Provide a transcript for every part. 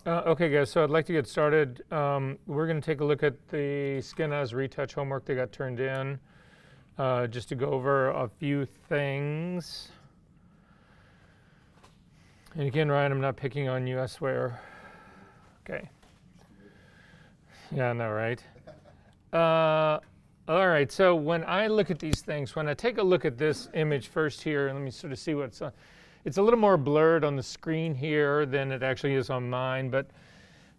Okay, guys, so I'd like to get started. We're going to take a look at the Skin as Retouch homework that got turned in, just to go over a few things. And again, Ryan, I'm not picking on you, I swear. Okay. Yeah, I know, right? All right, so when I look at these things, when I take a look at this image first here, and let me sort of see what's on. It's a little more blurred on the screen here than it actually is on mine, but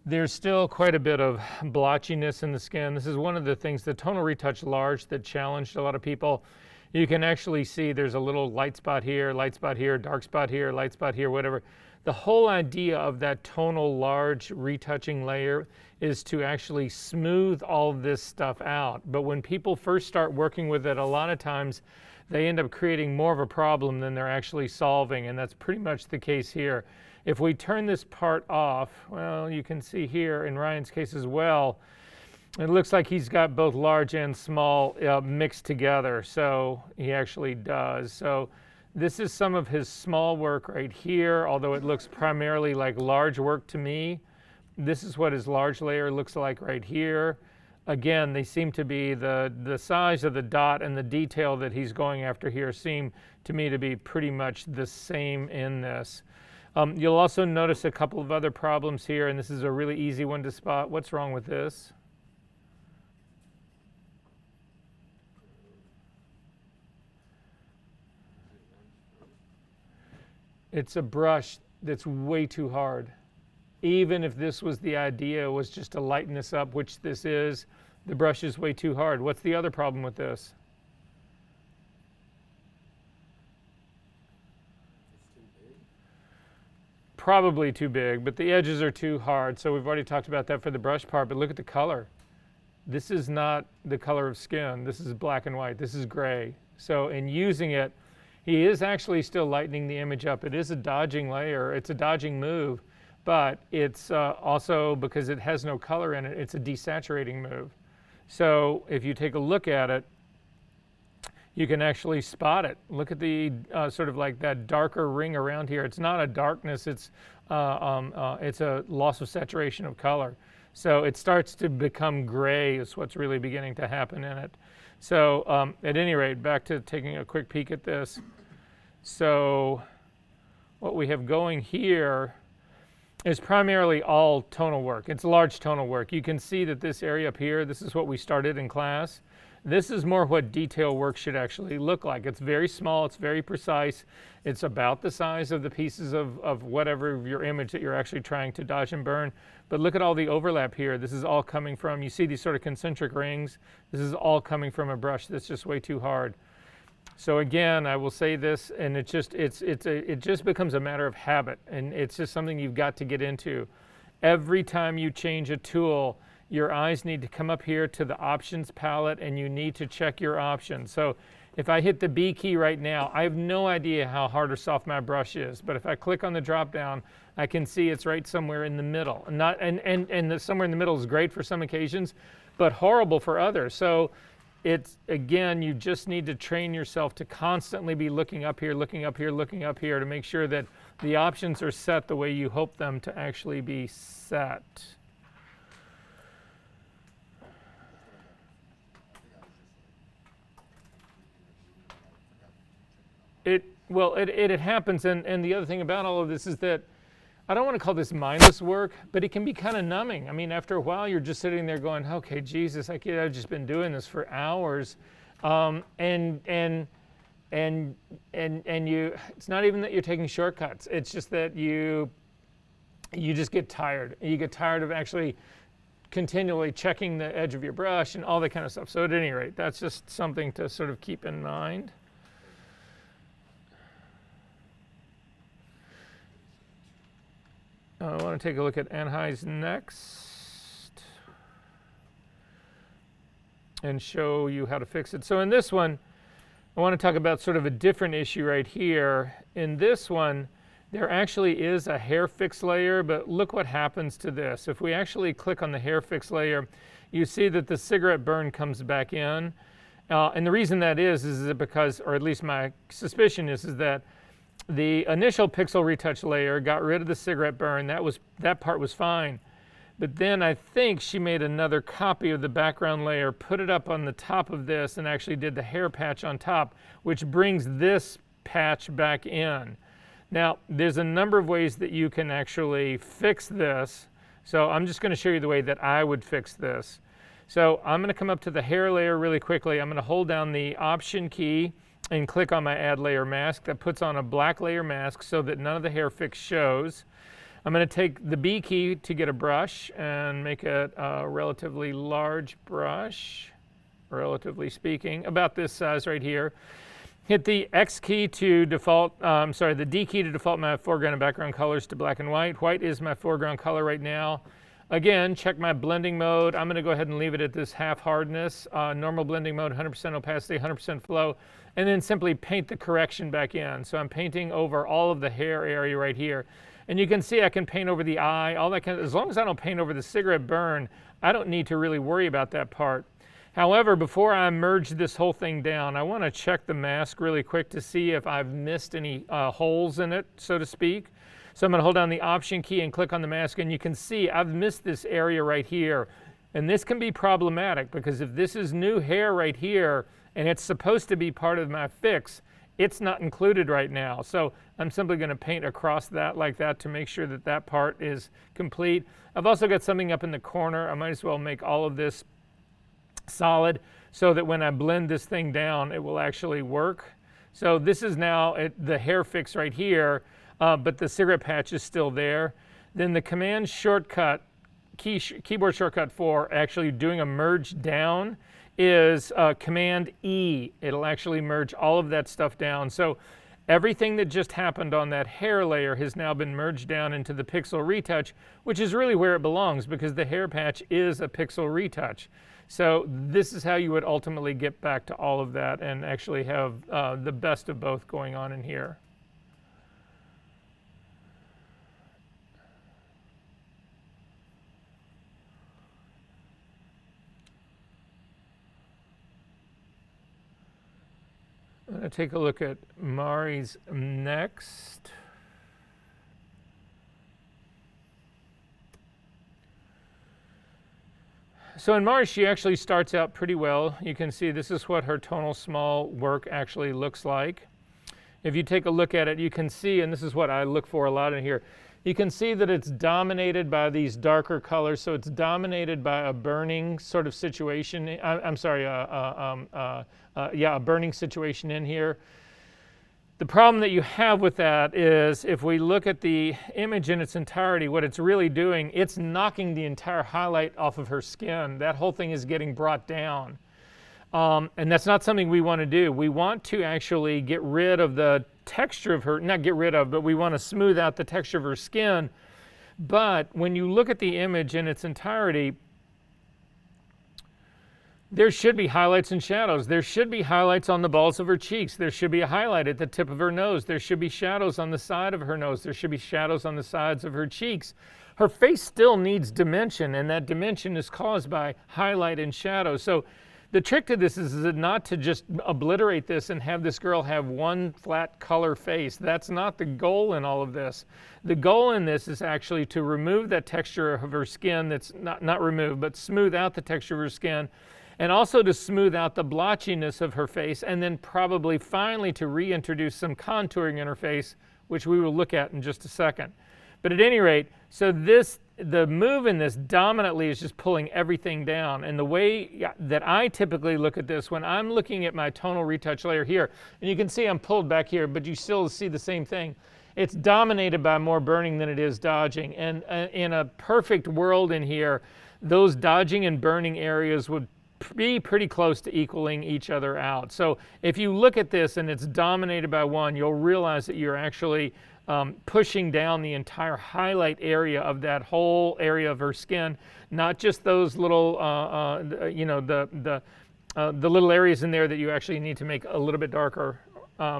there's still quite a bit of blotchiness in the skin. This is one of the things, the tonal retouch large, that challenged a lot of people. You can actually see there's a little light spot here, dark spot here, light spot here, whatever. The whole idea of that tonal large retouching layer is to actually smooth all this stuff out. But when people first start working with it, a lot of times they end up creating more of a problem than they're actually solving, and that's pretty much the case here. If we turn this part off, well, you can see here in Ryan's case as well, it looks like he's got both large and small mixed together, so he actually does. So this is some of his small work right here, although it looks primarily like large work to me. This is what his large layer looks like right here. Again, they seem to be the size of the dot and the detail that he's going after here seem to me to be pretty much the same in this. You'll also notice a couple of other problems here, and this is a really easy one to spot. What's wrong with this? It's a brush that's way too hard. Even if this was the idea, was just to lighten this up, which this is, the brush is way too hard. What's the other problem with this? Probably too big, but the edges are too hard. So we've already talked about that for the brush part, but look at the color. This is not the color of skin. This is black and white. This is gray. So in using it, he is actually still lightening the image up. It is a dodging layer. It's a dodging move. But it's also, because it has no color in it, it's a desaturating move. So if you take a look at it, you can actually spot it. Look at the sort of like that darker ring around here. It's not a darkness, it's a loss of saturation of color. So it starts to become gray is what's really beginning to happen in it. So at any rate, back to taking a quick peek at this. So what we have going here is primarily all tonal work. It's large tonal work. You can see that this area up here, this is what we started in class. This is more what detail work should actually look like. It's very small, it's very precise. It's about the size of the pieces of whatever your image that you're actually trying to dodge and burn. But look at all the overlap here. This is all coming from, you see these sort of concentric rings. This is all coming from a brush that's just way too hard. So again, I will say this, and it just becomes a matter of habit, and it's just something you've got to get into. Every time you change a tool, your eyes need to come up here to the options palette, and you need to check your options. So if I hit the B key right now, I have no idea how hard or soft my brush is, but if I click on the drop down, I can see it's right somewhere in the middle. Somewhere in the middle is great for some occasions, but horrible for others. So it's, again, you just need to train yourself to constantly be looking up here, looking up here, looking up here to make sure that the options are set the way you hope them to actually be set. It happens, and the other thing about all of this is that I don't want to call this mindless work, but it can be kind of numbing. I mean, after a while, you're just sitting there going, okay, Jesus, I've just been doing this for hours. And you, it's not even that you're taking shortcuts. It's just that you just get tired. You get tired of actually continually checking the edge of your brush and all that kind of stuff. So at any rate, that's just something to sort of keep in mind. I want to take a look at Anhai's next and show you how to fix it. So in this one, I want to talk about sort of a different issue right here. In this one, there actually is a hair fix layer, but look what happens to this. If we actually click on the hair fix layer, you see that the cigarette burn comes back in. And the reason that is because, or at least my suspicion is that the initial pixel retouch layer got rid of the cigarette burn. That part was fine. But then I think she made another copy of the background layer, put it up on the top of this, and actually did the hair patch on top, which brings this patch back in. Now, there's a number of ways that you can actually fix this. So I'm just going to show you the way that I would fix this. So I'm going to come up to the hair layer really quickly. I'm going to hold down the Option key and click on my Add Layer Mask. That puts on a black layer mask so that none of the hair fix shows. I'm going to take the B key to get a brush and make it a relatively large brush, relatively speaking, about this size right here. Hit the X key to default, the D key to default my foreground and background colors to black and white. White is my foreground color right now. Again, check my blending mode. I'm going to go ahead and leave it at this half hardness, normal blending mode, 100% opacity, 100% flow, and then simply paint the correction back in. So I'm painting over all of the hair area right here. And you can see I can paint over the eye, all that as long as I don't paint over the cigarette burn, I don't need to really worry about that part. However, before I merge this whole thing down, I want to check the mask really quick to see if I've missed any holes in it, so to speak. So I'm going to hold down the Option key and click on the mask, and you can see I've missed this area right here. And this can be problematic because if this is new hair right here and it's supposed to be part of my fix, it's not included right now. So I'm simply going to paint across that like that to make sure that that part is complete. I've also got something up in the corner. I might as well make all of this solid so that when I blend this thing down, it will actually work. So this is now the hair fix right here, but the cigarette patch is still there. Then the command shortcut, keyboard shortcut for actually doing a merge down is Command E. It'll actually merge all of that stuff down. So everything that just happened on that hair layer has now been merged down into the pixel retouch, which is really where it belongs because the hair patch is a pixel retouch. So this is how you would ultimately get back to all of that and actually have the best of both going on in here. I'm going to take a look at Mari's next. So in Mari, she actually starts out pretty well. You can see this is what her tonal small work actually looks like. If you take a look at it, you can see, and this is what I look for a lot in here, you can see that it's dominated by these darker colors. So it's dominated by a burning sort of situation. A burning situation in here. The problem that you have with that is if we look at the image in its entirety, what it's really doing, it's knocking the entire highlight off of her skin. That whole thing is getting brought down. And that's not something we want to do. We want to actually get rid of the texture of her, not get rid of, but we want to smooth out the texture of her skin. But when you look at the image in its entirety, there should be highlights and shadows. There should be highlights on the balls of her cheeks. There should be a highlight at the tip of her nose. There should be shadows on the side of her nose. There should be shadows on the sides of her cheeks. Her face still needs dimension, and that dimension is caused by highlight and shadow. So the trick to this is not to just obliterate this and have this girl have one flat color face. That's not the goal in all of this. The goal in this is actually to remove that texture of her skin. That's not remove, but smooth out the texture of her skin. And also to smooth out the blotchiness of her face, and then probably finally to reintroduce some contouring in her face, which we will look at in just a second. But at any rate, so the move in this dominantly is just pulling everything down. And the way that I typically look at this, when I'm looking at my tonal retouch layer here, and you can see I'm pulled back here, but you still see the same thing. It's dominated by more burning than it is dodging. And in a perfect world in here, those dodging and burning areas would be pretty close to equaling each other out. So if you look at this and it's dominated by one, you'll realize that you're actually pushing down the entire highlight area of that whole area of her skin, not just those little, the little areas in there that you actually need to make a little bit darker.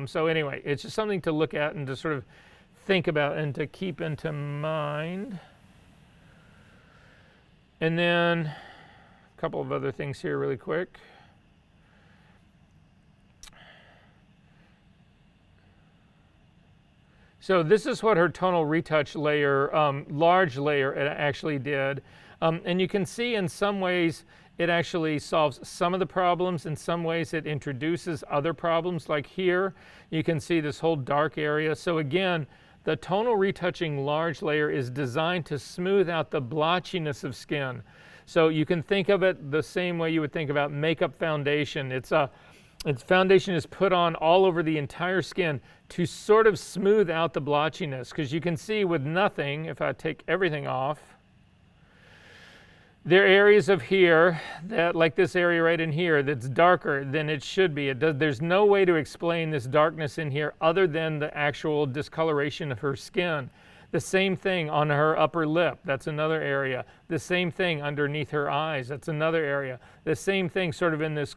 So anyway, it's just something to look at and to sort of think about and to keep into mind. And then couple of other things here really quick. So this is what her tonal retouch layer, large layer, it actually did. And you can see in some ways it actually solves some of the problems. In some ways it introduces other problems. Like here, you can see this whole dark area. So again, the tonal retouching large layer is designed to smooth out the blotchiness of skin. So you can think of it the same way you would think about makeup foundation. Its foundation is put on all over the entire skin to sort of smooth out the blotchiness, because you can see with nothing, if I take everything off, there are areas of here that, like this area right in here, that's darker than it should be. There's no way to explain this darkness in here other than the actual discoloration of her skin. The same thing on her upper lip, that's another area. The same thing underneath her eyes, that's another area. The same thing sort of in this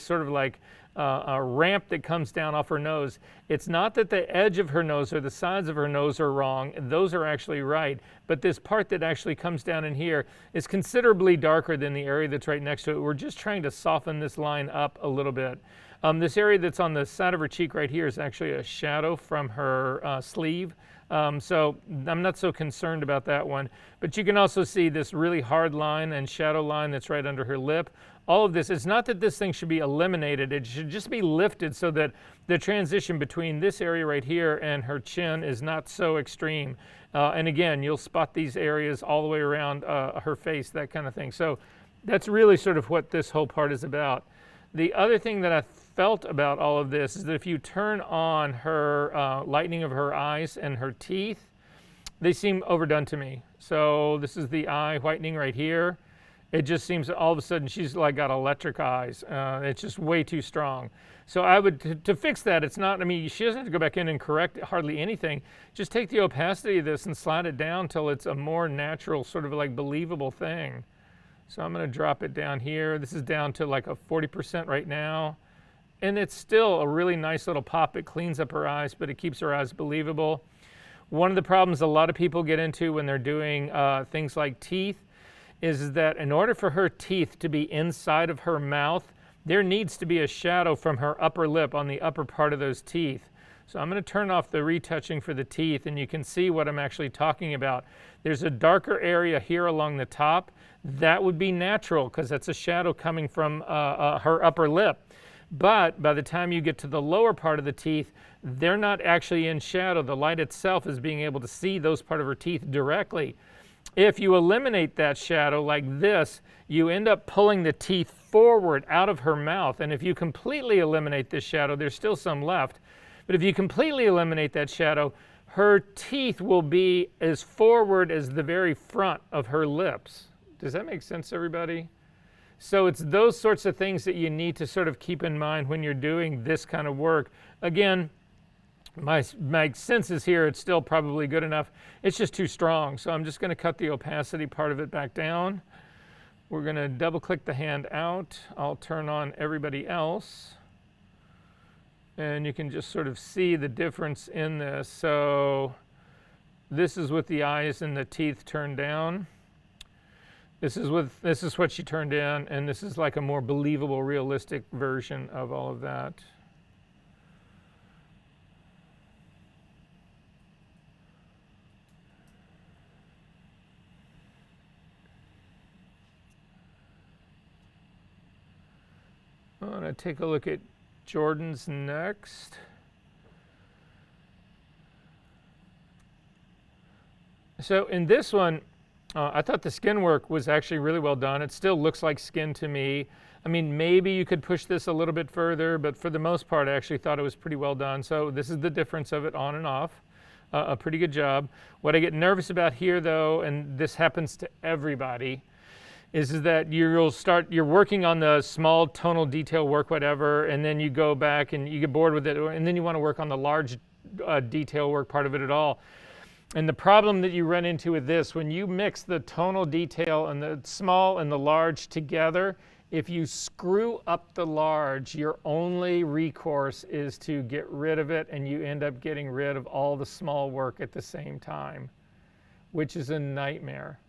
sort of like a ramp that comes down off her nose. It's not that the edge of her nose or the sides of her nose are wrong, those are actually right, but this part that actually comes down in here is considerably darker than the area that's right next to it. We're just trying to soften this line up a little bit. This area that's on the side of her cheek right here is actually a shadow from her sleeve. So I'm not so concerned about that one. But you can also see this really hard line and shadow line that's right under her lip. All of this, it's not that this thing should be eliminated, it should just be lifted so that the transition between this area right here and her chin is not so extreme. And again, you'll spot these areas all the way around her face, that kind of thing. So that's really sort of what this whole part is about. The other thing that I felt about all of this is that if you turn on her lightening of her eyes and her teeth, they seem overdone to me. So this is the eye whitening right here. It just seems all of a sudden she's like got electric eyes. It's just way too strong. So I would, to fix that, it's not, I mean, she doesn't have to go back in and correct hardly anything. Just take the opacity of this and slide it down till it's a more natural, sort of like believable thing. So I'm going to drop it down here. This is down to like a 40% right now. And it's still a really nice little pop. It cleans up her eyes, but it keeps her eyes believable. One of the problems a lot of people get into when they're doing things like teeth is that in order for her teeth to be inside of her mouth, there needs to be a shadow from her upper lip on the upper part of those teeth. So I'm going to turn off the retouching for the teeth, and you can see what I'm actually talking about. There's a darker area here along the top. That would be natural because that's a shadow coming from her upper lip. But by the time you get to the lower part of the teeth, they're not actually in shadow. The light itself is being able to see those part of her teeth directly. If you eliminate that shadow like this, you end up pulling the teeth forward out of her mouth. And if you completely eliminate this shadow, there's still some left. But if you completely eliminate that shadow, her teeth will be as forward as the very front of her lips. Does that make sense, everybody? So it's those sorts of things that you need to sort of keep in mind when you're doing this kind of work. Again, my sense is here, it's still probably good enough. It's just too strong. So I'm just going to cut the opacity part of it back down. We're going to double click the hand out. I'll turn on everybody else. And you can just sort of see the difference in this. So this is with the eyes and the teeth turned down. This is what she turned in, and this is like a more believable, realistic version of all of that. I'm going to take a look at Jordan's next. So in this one, I thought the skin work was actually really well done. It still looks like skin to me. I mean, maybe you could push this a little bit further, but for the most part, I actually thought it was pretty well done. So this is the difference of it on and off. A pretty good job. What I get nervous about here, though, and this happens to everybody, is that you're working on the small tonal detail work, whatever, and then you go back and you get bored with it, and then you want to work on the large detail work part of it at all. And the problem that you run into with this, when you mix the tonal detail and the small and the large together, if you screw up the large, your only recourse is to get rid of it, and you end up getting rid of all the small work at the same time, which is a nightmare.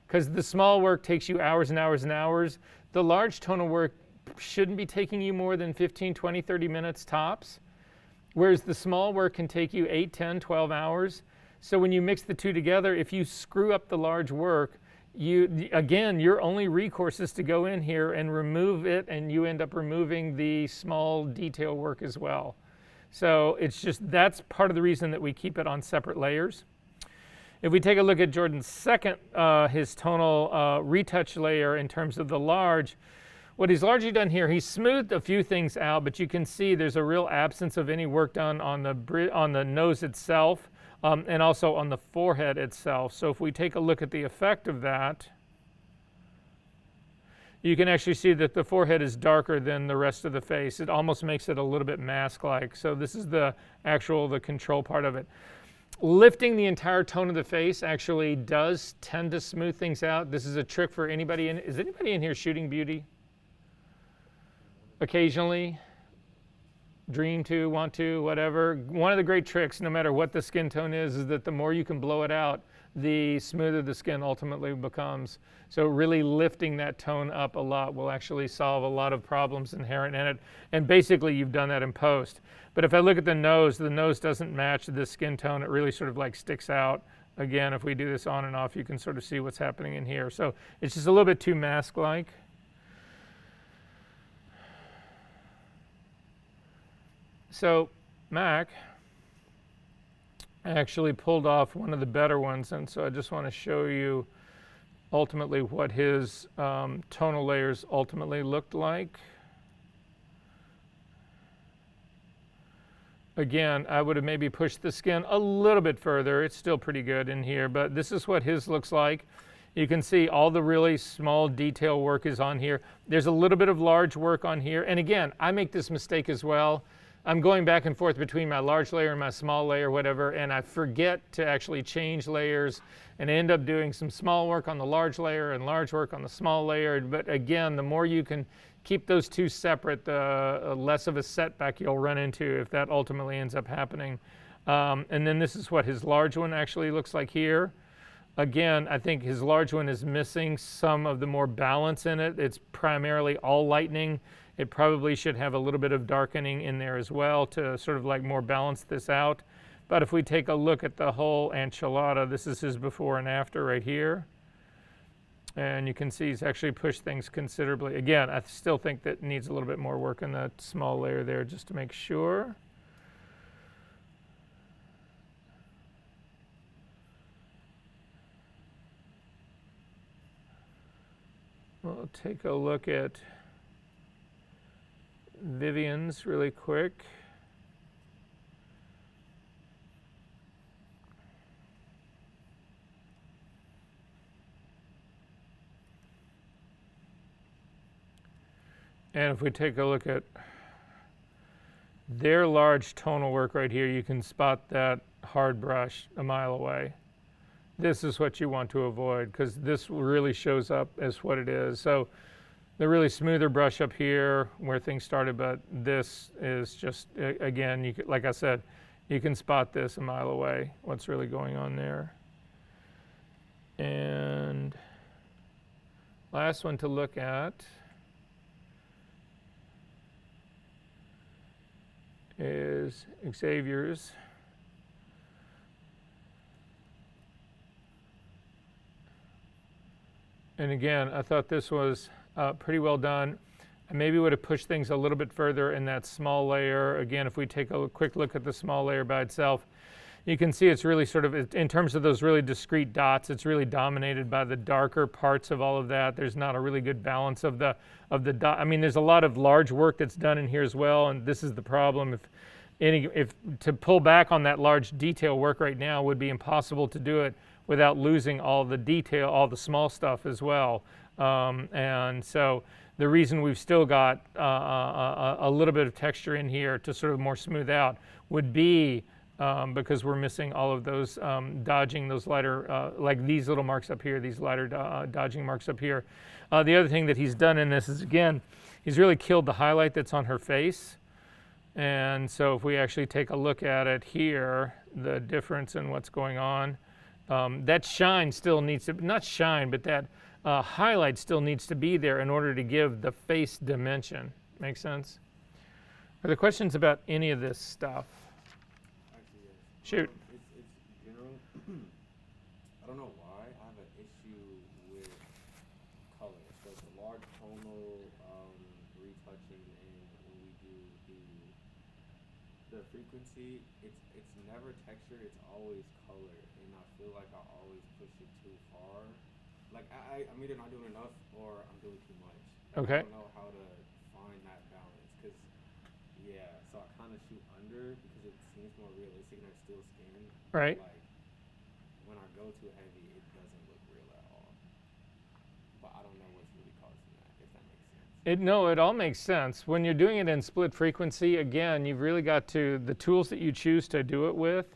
Because the small work takes you hours and hours and hours. The large tonal work shouldn't be taking you more than 15, 20, 30 minutes tops. Whereas the small work can take you 8, 10, 12 hours. So when you mix the two together, if you screw up the large work, again, your only recourse is to go in here and remove it, and you end up removing the small detail work as well. So it's just, that's part of the reason that we keep it on separate layers. If we take a look at Jordan's second, his tonal retouch layer in terms of the large, what he's largely done here, he's smoothed a few things out, but you can see there's a real absence of any work done on the nose itself, and also on the forehead itself. So if we take a look at the effect of that, you can actually see that the forehead is darker than the rest of the face. It almost makes it a little bit mask-like. So this is the control part of it. Lifting the entire tone of the face actually does tend to smooth things out. This is a trick for anybody is anybody in here shooting beauty? Occasionally? Dream to, want to, whatever. One of the great tricks, no matter what the skin tone is that the more you can blow it out, the smoother the skin ultimately becomes. So really lifting that tone up a lot will actually solve a lot of problems inherent in it. And basically you've done that in post. But if I look at the nose doesn't match the skin tone. It really sort of like sticks out. Again, if we do this on and off, you can sort of see what's happening in here. So it's just a little bit too mask-like. So Mac actually pulled off one of the better ones, and so I just want to show you ultimately what his tonal layers ultimately looked like. Again, I would have maybe pushed the skin a little bit further. It's still pretty good in here, but this is what his looks like. You can see all the really small detail work is on here. There's a little bit of large work on here, and again, I make this mistake as well. I'm going back and forth between my large layer and my small layer, whatever, and I forget to actually change layers and end up doing some small work on the large layer and large work on the small layer. But again, the more you can keep those two separate, the less of a setback you'll run into if that ultimately ends up happening. And then this is what his large one actually looks like here. Again, I think his large one is missing some of the more balance in it. It's primarily all lightening. It probably should have a little bit of darkening in there as well to sort of like more balance this out. But if we take a look at the whole enchilada, this is his before and after right here. And you can see he's actually pushed things considerably. Again, I still think that needs a little bit more work in that small layer there just to make sure. We'll take a look at Vivian's really quick. And if we take a look at their large tonal work right here, you can spot that hard brush a mile away. This is what you want to avoid because this really shows up as what it is. So the really smoother brush up here where things started, but this is just, again, you could, like I said, you can spot this a mile away, what's really going on there. And last one to look at is Xavier's. And again, I thought this was pretty well done. I maybe would have pushed things a little bit further in that small layer. Again, if we take a quick look at the small layer by itself, you can see it's really sort of, in terms of those really discrete dots, it's really dominated by the darker parts of all of that. There's not a really good balance of the dot. I mean, there's a lot of large work that's done in here as well, and this is the problem. If to pull back on that large detail work right now would be impossible to do it without losing all the detail, all the small stuff as well. And so the reason we've still got a little bit of texture in here to sort of more smooth out would be because we're missing all of those dodging, those lighter, like these little marks up here, these lighter dodging marks up here. The other thing that he's done in this is, again, he's really killed the highlight that's on her face. And so if we actually take a look at it here, the difference in what's going on, that shine still needs to, not shine, but that highlight still needs to be there in order to give the face dimension. Make sense? Are there questions about any of this stuff? Actually, yes. Shoot. It's general. I don't know why I have an issue with color. So it's a large tonal retouching, and when we do the frequency, it's never texture. It's always color, and I feel like I always push it too far. Like I'm either not doing enough or I'm doing too much. Okay. I don't know how to find that balance, because yeah, so I kind of shoot under because it seems more realistic and there's still skin. Right. Like when I go too heavy, it doesn't look real at all. But I don't know what's really causing that, if that makes sense. No, it all makes sense. When you're doing it in split frequency, again, you've really got to, the tools that you choose to do it with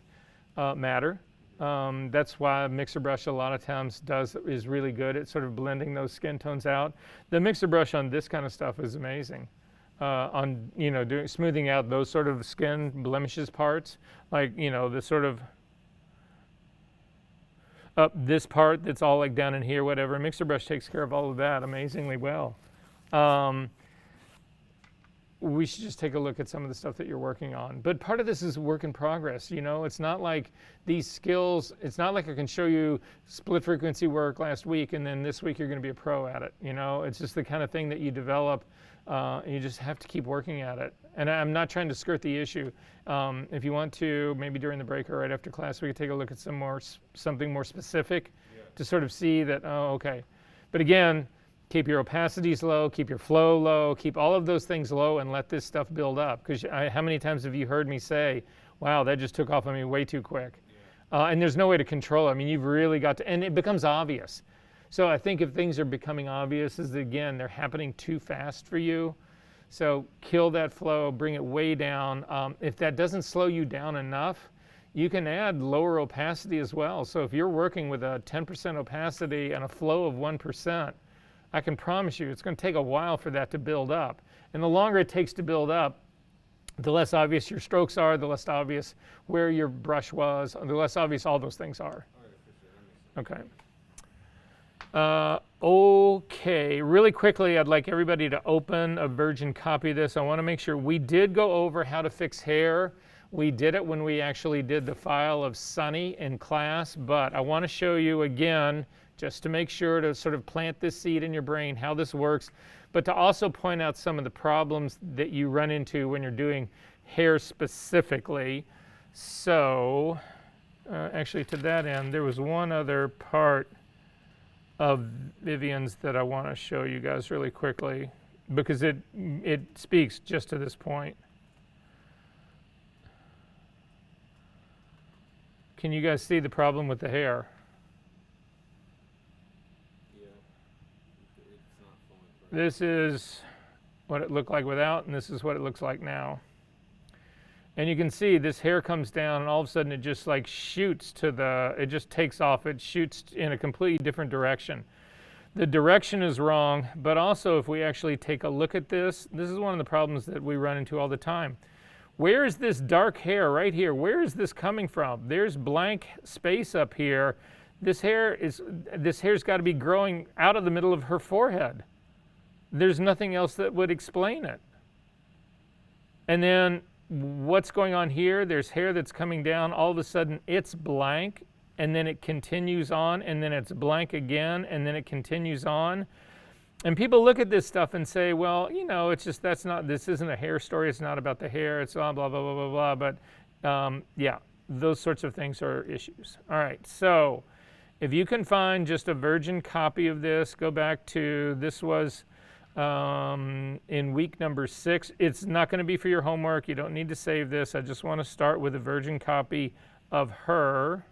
matter. That's why a mixer brush a lot of times is really good at sort of blending those skin tones out. The mixer brush on this kind of stuff is amazing. On smoothing out those sort of skin blemishes parts, like the sort of up this part that's all like down in here, whatever. Mixer brush takes care of all of that amazingly well. We should just take a look at some of the stuff that you're working on. But part of this is work in progress. It's not like these skills, it's not like I can show you split frequency work last week and then this week you're going to be a pro at it. It's just the kind of thing that you develop. You just have to keep working at it. And I'm not trying to skirt the issue. If you want to, maybe during the break or right after class, we could take a look at something more specific to sort of see that, oh, okay. But again, keep your opacities low, keep your flow low, keep all of those things low and let this stuff build up. Because how many times have you heard me say, wow, that just took off on me way too quick. And there's no way to control it. I mean, you've really got to, and it becomes obvious. So I think if things are becoming obvious, is again, they're happening too fast for you. So kill that flow, bring it way down. If that doesn't slow you down enough, you can add lower opacity as well. So if you're working with a 10% opacity and a flow of 1%, I can promise you it's going to take a while for that to build up. And the longer it takes to build up, the less obvious your strokes are, the less obvious where your brush was, the less obvious all those things are. Okay. Okay, really quickly, I'd like everybody to open a virgin copy of this. I want to make sure we did go over how to fix hair. We did it when we actually did the file of Sunny in class, but I want to show you again, just to make sure to sort of plant this seed in your brain, how this works, but to also point out some of the problems that you run into when you're doing hair specifically. So, actually to that end, there was one other part of Vivian's that I want to show you guys really quickly, because it speaks just to this point. Can you guys see the problem with the hair? This is what it looked like without, and this is what it looks like now. And you can see this hair comes down, and all of a sudden it just like shoots it just takes off. It shoots in a completely different direction. The direction is wrong, but also if we actually take a look at this is one of the problems that we run into all the time. Where is this dark hair right here? Where is this coming from? There's blank space up here. This hair's got to be growing out of the middle of her forehead. There's nothing else that would explain it. And then what's going on here? There's hair that's coming down. All of a sudden it's blank, and then it continues on, and then it's blank again, and then it continues on. And people look at this stuff and say, well, it's just, this isn't a hair story. It's not about the hair. It's blah, blah, blah, blah, blah, blah. But yeah, those sorts of things are issues. All right, so if you can find just a virgin copy of this, go back to, this was in week number 6. It's not going to be for your homework. You don't need to save this. I just want to start with a virgin copy of her.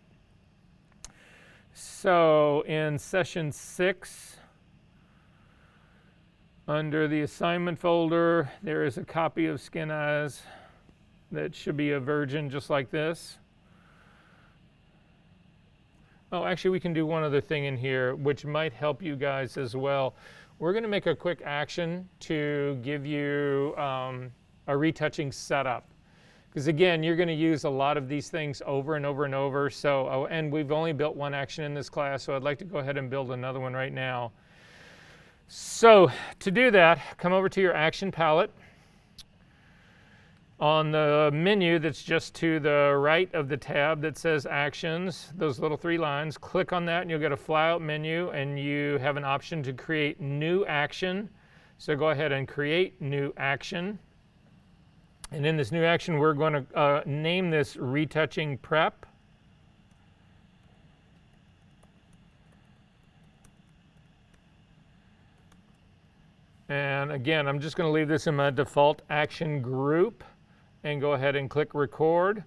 So in session 6, under the assignment folder, there is a copy of Skin Eyes that should be a virgin just like this. Oh, actually, we can do one other thing in here, which might help you guys as well. We're going to make a quick action to give you a retouching setup. Because again, you're going to use a lot of these things over and over and over. So, and we've only built one action in this class, so I'd like to go ahead and build another one right now. So to do that, come over to your action palette. On the menu that's just to the right of the tab that says Actions, those little 3 lines, click on that and you'll get a flyout menu, and you have an option to create new action. So go ahead and create new action. And in this new action, we're going to name this Retouching Prep. And again, I'm just going to leave this in my default action group and go ahead and click record.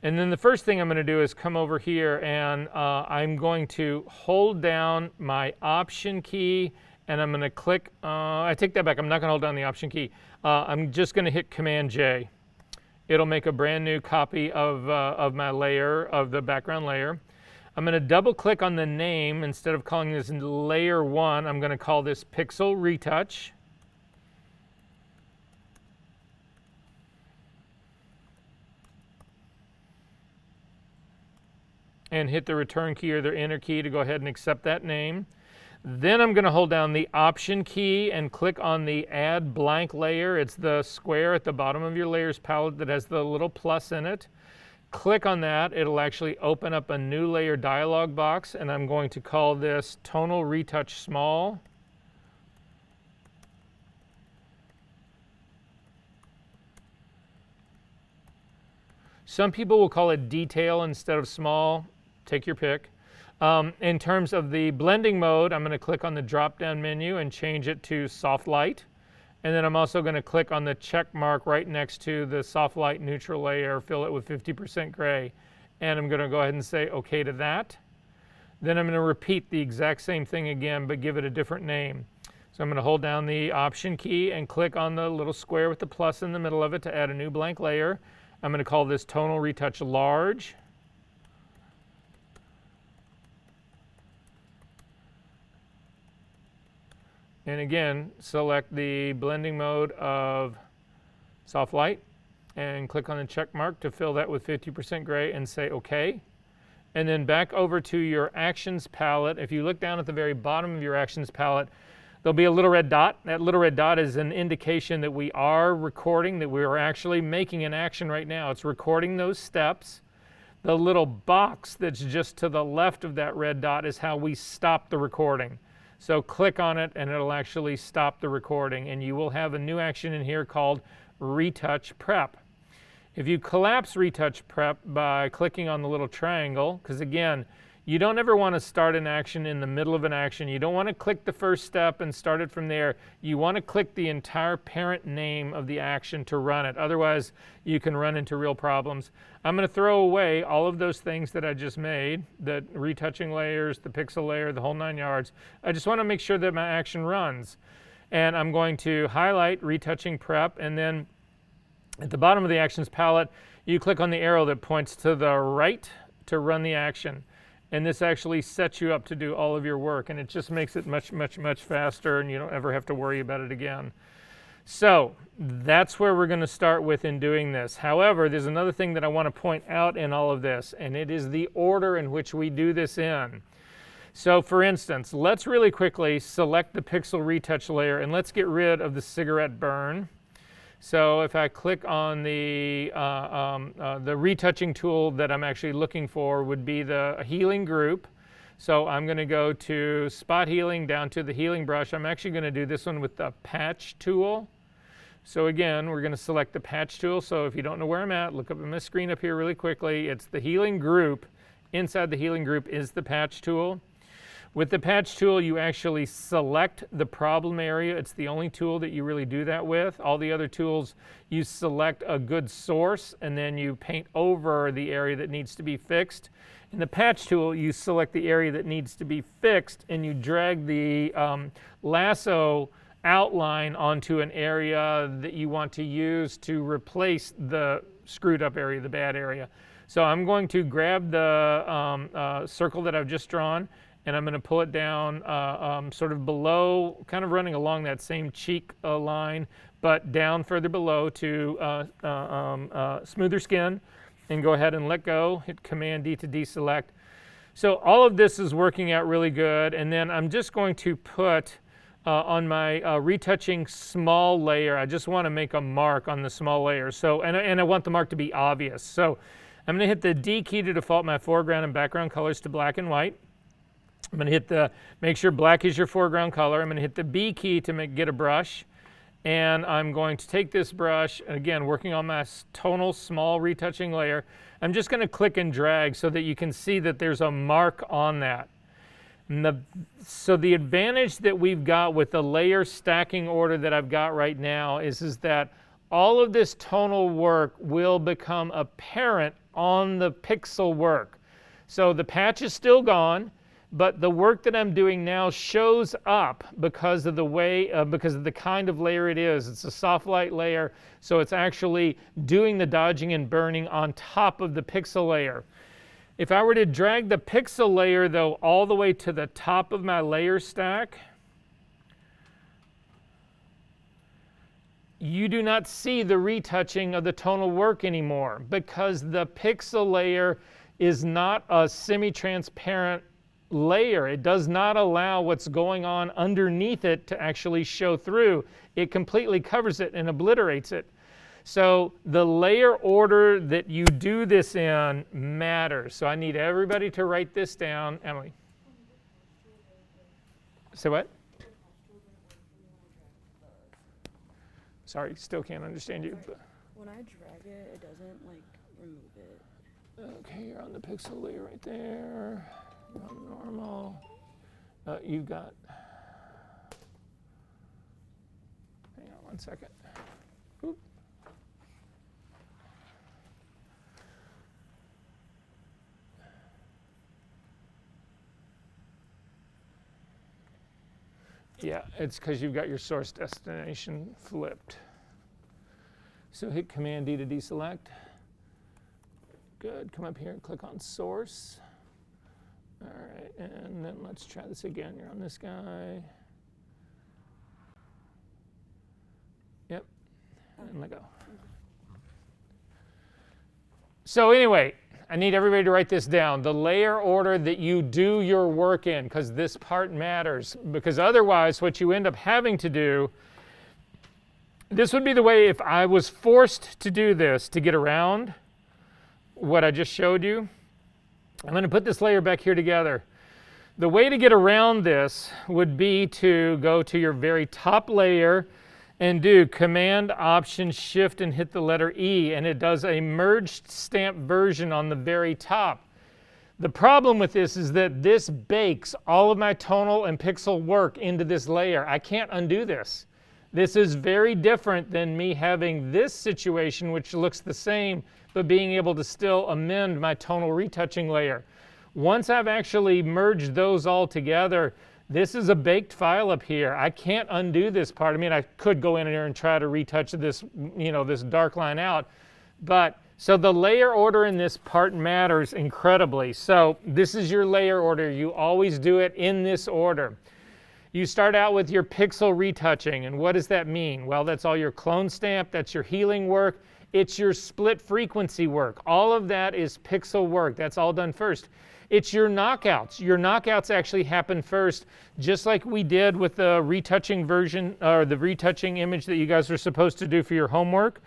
And then the first thing I'm going to do is come over here and I'm going to hold down my option key, and I'm going to click, I take that back, I'm not going to hold down the option key. I'm just going to hit Command J. It'll make a brand new copy of my layer, of the background layer. I'm going to double click on the name. Instead of calling this layer 1, I'm going to call this Pixel Retouch. And hit the return key or the enter key to go ahead and accept that name. Then I'm going to hold down the option key and click on the add blank layer. It's the square at the bottom of your layers palette that has the little plus in it. Click on that. It'll actually open up a new layer dialog box, and I'm going to call this Tonal Retouch Small. Some people will call it Detail instead of Small. Take your pick. In terms of the blending mode, I'm going to click on the drop-down menu and change it to Soft Light. And then I'm also going to click on the check mark right next to the Soft Light neutral layer, fill it with 50% gray. And I'm going to go ahead and say OK to that. Then I'm going to repeat the exact same thing again, but give it a different name. So I'm going to hold down the option key and click on the little square with the plus in the middle of it to add a new blank layer. I'm going to call this Tonal Retouch Large. And again, select the blending mode of Soft Light and click on the check mark to fill that with 50% gray and say OK. And then back over to your Actions palette. If you look down at the very bottom of your Actions palette, there'll be a little red dot. That little red dot is an indication that we are recording, that we are actually making an action right now. It's recording those steps. The little box that's just to the left of that red dot is how we stop the recording. So click on it and it'll actually stop the recording, and you will have a new action in here called Retouch Prep. If you collapse Retouch Prep by clicking on the little triangle, because again, you don't ever want to start an action in the middle of an action. You don't want to click the first step and start it from there. You want to click the entire parent name of the action to run it. Otherwise, you can run into real problems. I'm going to throw away all of those things that I just made, the retouching layers, the pixel layer, the whole 9 yards. I just want to make sure that my action runs. And I'm going to highlight Retouching Prep, and then at the bottom of the Actions palette, you click on the arrow that points to the right to run the action. And this actually sets you up to do all of your work, and it just makes it much, much, much faster, and you don't ever have to worry about it again. So that's where we're going to start with in doing this. However, there's another thing that I want to point out in all of this, and it is the order in which we do this in. So for instance, let's really quickly select the Pixel Retouch layer, and let's get rid of the cigarette burn. So if I click on the retouching tool that I'm actually looking for would be the healing group. So I'm going to go to spot healing down to the healing brush. I'm actually going to do this one with the patch tool. So again, we're going to select the patch tool. So if you don't know where I'm at, look up on my screen up here really quickly. It's the healing group. Inside the healing group is the patch tool. With the patch tool, you actually select the problem area. It's the only tool that you really do that with. All the other tools, you select a good source, and then you paint over the area that needs to be fixed. In the patch tool, you select the area that needs to be fixed, and you drag the lasso outline onto an area that you want to use to replace the screwed up area, the bad area. So I'm going to grab the circle that I've just drawn, and I'm going to pull it down sort of below, kind of running along that same cheek line, but down further below to smoother skin, and go ahead and let go, hit Command D to deselect. So all of this is working out really good, and then I'm just going to put on my retouching small layer. I just want to make a mark on the small layer. So, and I want the mark to be obvious. So I'm going to hit the D key to default my foreground and background colors to black and white. I'm going to hit make sure black is your foreground color. I'm going to hit the B key to get a brush. And I'm going to take this brush, and again, working on my tonal small retouching layer. I'm just going to click and drag so that you can see that there's a mark on that. And so the advantage that we've got with the layer stacking order that I've got right now is that all of this tonal work will become apparent on the pixel work. So the patch is still gone, but the work that I'm doing now shows up because of the way, because of the kind of layer it is. It's a soft light layer, so it's actually doing the dodging and burning on top of the pixel layer. If I were to drag the pixel layer, though, all the way to the top of my layer stack, you do not see the retouching of the tonal work anymore because the pixel layer is not a semi-transparent layer. It does not allow what's going on underneath it to actually show through. It completely covers it and obliterates it. So the layer order that you do this in matters. So I need everybody to write this down. Emily. Say what? Sorry, still can't understand you. When I drag it, it doesn't like remove it. Okay, you're on the pixel layer right there. You're on normal. You've got, hang on one second. Oop. Yeah, it's because you've got your source destination flipped. So hit Command D to deselect. Good, come up here and click on source. All right, and then let's try this again. You're on this guy. Yep, and let go. So anyway, I need everybody to write this down. The layer order that you do your work in, because this part matters. Because otherwise, what you end up having to do, this would be the way if I was forced to do this to get around what I just showed you. I'm going to put this layer back here together. The way to get around this would be to go to your very top layer and do Command, Option, Shift, and hit the letter E, and it does a merged stamp version on the very top. The problem with this is that this bakes all of my tonal and pixel work into this layer. I can't undo this. This is very different than me having this situation, which looks the same, but being able to still amend my tonal retouching layer. Once I've actually merged those all together, this is a baked file up here. I can't undo this part. I mean, I could go in here and try to retouch this, this dark line out, but so the layer order in this part matters incredibly. So this is your layer order. You always do it in this order. You start out with your pixel retouching, and what does that mean? Well, that's all your clone stamp, that's your healing work, it's your split frequency work. All of that is pixel work. That's all done first. It's your knockouts. Your knockouts actually happen first, just like we did with the retouching version, or the retouching image that you guys are supposed to do for your homework.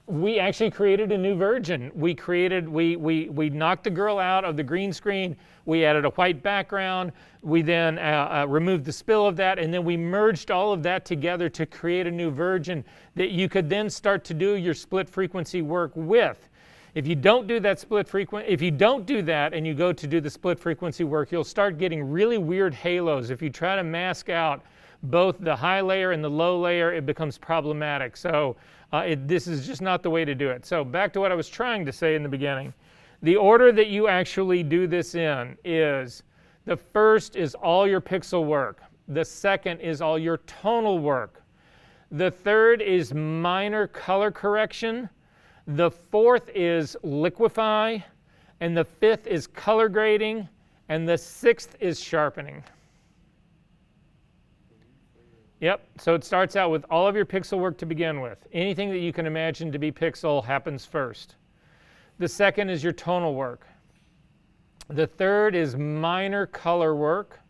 We actually created a new version. We knocked the girl out of the green screen. We added a white background. We then removed the spill of that, and then we merged all of that together to create a new version that you could then start to do your split frequency work with. If you don't do that if you don't do that and you go to do the split frequency work, you'll start getting really weird halos. If you try to mask out both the high layer and the low layer, it becomes problematic. So this is just not the way to do it. So back to what I was trying to say in the beginning. The order that you actually do this in is, the first is all your pixel work. The second is all your tonal work. The third is minor color correction. The fourth is liquify. And the fifth is color grading. And the sixth is sharpening. Yep, so it starts out with all of your pixel work to begin with. Anything that you can imagine to be pixel happens first. The second is your tonal work. The third is minor color work,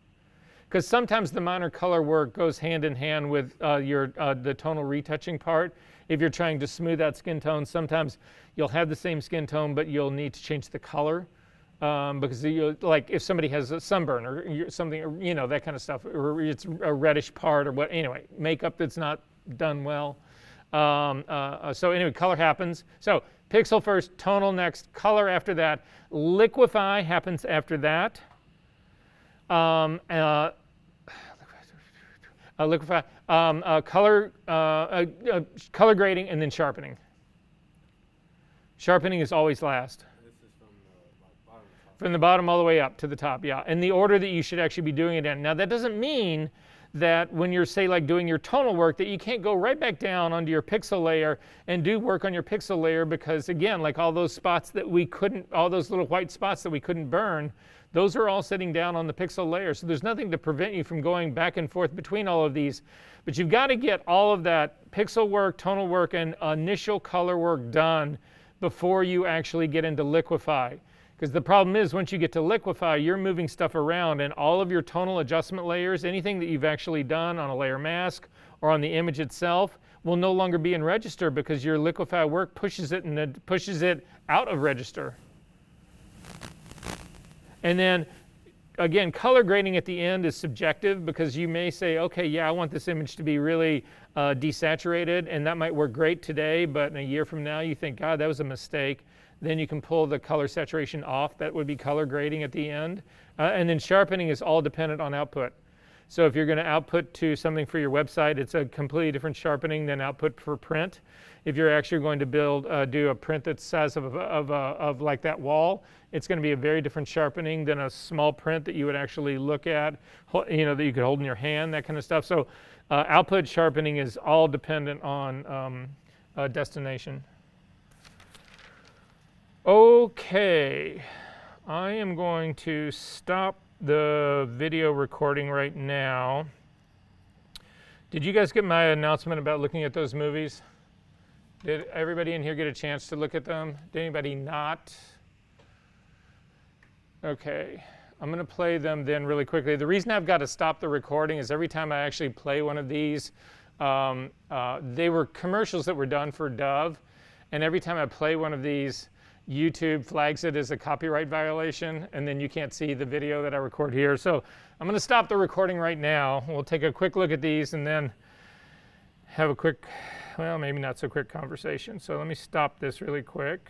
because sometimes the minor color work goes hand in hand with the tonal retouching part. If you're trying to smooth out skin tone, sometimes you'll have the same skin tone, but you'll need to change the color. Because like if somebody has a sunburn or something, or, you know, that kind of stuff, or it's a reddish part or what, anyway, makeup that's not done well. So anyway, color happens. So pixel first, tonal next, color after that, liquify happens after that. Liquify, color grading, and then sharpening. Sharpening is always last. This is from the bottom to top. From the bottom all the way up to the top, yeah. And the order that you should actually be doing it in. Now that doesn't mean that when you're, say, like doing your tonal work, that you can't go right back down onto your pixel layer and do work on your pixel layer, because again, like all those spots that we couldn't, all those little white spots that we couldn't burn, those are all sitting down on the pixel layer. So there's nothing to prevent you from going back and forth between all of these. But you've got to get all of that pixel work, tonal work, and initial color work done before you actually get into liquify. Because the problem is, once you get to liquify, you're moving stuff around, and all of your tonal adjustment layers, anything that you've actually done on a layer mask or on the image itself, will no longer be in register, because your liquify work pushes it and it pushes it out of register. And then again, color grading at the end is subjective, because you may say, okay, yeah, I want this image to be really desaturated, and that might work great today, but in a year from now you think, God, that was a mistake. Then you can pull the color saturation off. That would be color grading at the end. And then sharpening is all dependent on output. So if you're going to output to something for your website, it's a completely different sharpening than output for print. If you're actually going to do a print that's the size of like that wall, it's going to be a very different sharpening than a small print that you would actually look at, you know, that you could hold in your hand, that kind of stuff. So output sharpening is all dependent on destination. Okay, I am going to stop the video recording right now. Did you guys get my announcement about looking at those movies? Did everybody in here get a chance to look at them? Did anybody not? Okay, I'm going to play them then really quickly. The reason I've got to stop the recording is every time I actually play one of these, they were commercials that were done for Dove, and every time I play one of these, YouTube flags it as a copyright violation, and then you can't see the video that I record here. So I'm going to stop the recording right now. We'll take a quick look at these and then have a quick, well, maybe not so quick conversation. So let me stop this really quick.